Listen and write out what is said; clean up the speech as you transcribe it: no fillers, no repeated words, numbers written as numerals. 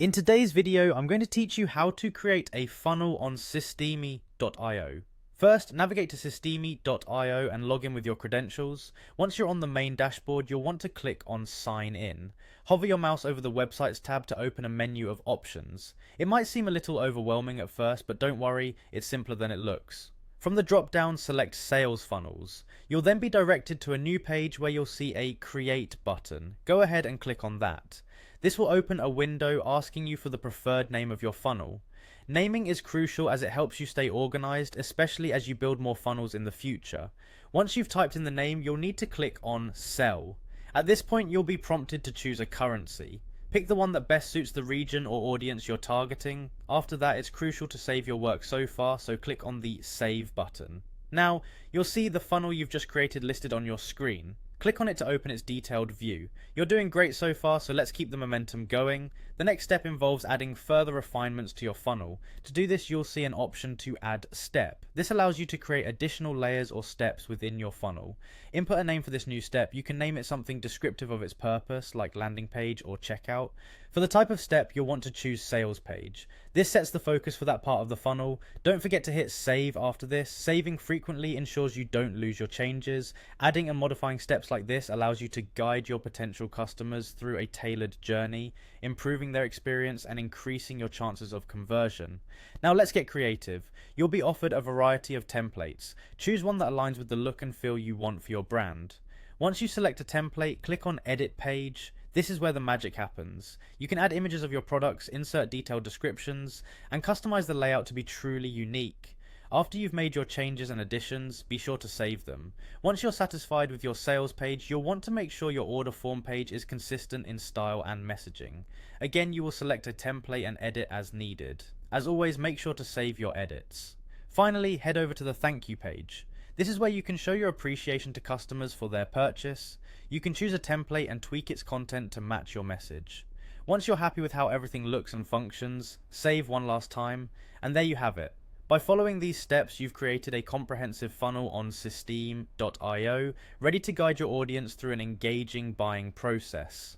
In today's video, I'm going to teach you how to create a funnel on Systeme.io. First, navigate to Systeme.io and log in with your credentials. Once you're on the main dashboard, you'll want to click on Sign In. Hover your mouse over the Websites tab to open a menu of options. It might seem a little overwhelming at first, but don't worry, it's simpler than it looks. From the drop-down, select Sales Funnels. You'll then be directed to a new page where you'll see a Create button. Go ahead and click on that. This will open a window asking you for the preferred name of your funnel. Naming is crucial as it helps you stay organized, especially as you build more funnels in the future. Once you've typed in the name, you'll need to click on Sell. At this point, you'll be prompted to choose a currency. Pick the one that best suits the region or audience you're targeting. After that, it's crucial to save your work so far, so click on the Save button. Now, you'll see the funnel you've just created listed on your screen. Click on it to open its detailed view. You're doing great so far, so let's keep the momentum going. The next step involves adding further refinements to your funnel. To do this, you'll see an option to add step. This allows you to create additional layers or steps within your funnel. Input a name for this new step. You can name it something descriptive of its purpose, like landing page or checkout. For the type of step, you'll want to choose sales page. This sets the focus for that part of the funnel. Don't forget to hit save after this. Saving frequently ensures you don't lose your changes. Adding and modifying steps like this allows you to guide your potential customers through a tailored journey, improving their experience and increasing your chances of conversion. Now let's get creative. You'll be offered a variety of templates. Choose one that aligns with the look and feel you want for your brand. Once you select a template, click on Edit Page. This is where the magic happens. You can add images of your products, insert detailed descriptions, and customize the layout to be truly unique. After you've made your changes and additions, be sure to save them. Once you're satisfied with your sales page, you'll want to make sure your order form page is consistent in style and messaging. Again, you will select a template and edit as needed. As always, make sure to save your edits. Finally, head over to the thank you page. This is where you can show your appreciation to customers for their purchase. You can choose a template and tweak its content to match your message. Once you're happy with how everything looks and functions, save one last time, and there you have it. By following these steps, you've created a comprehensive funnel on Systeme.io, ready to guide your audience through an engaging buying process.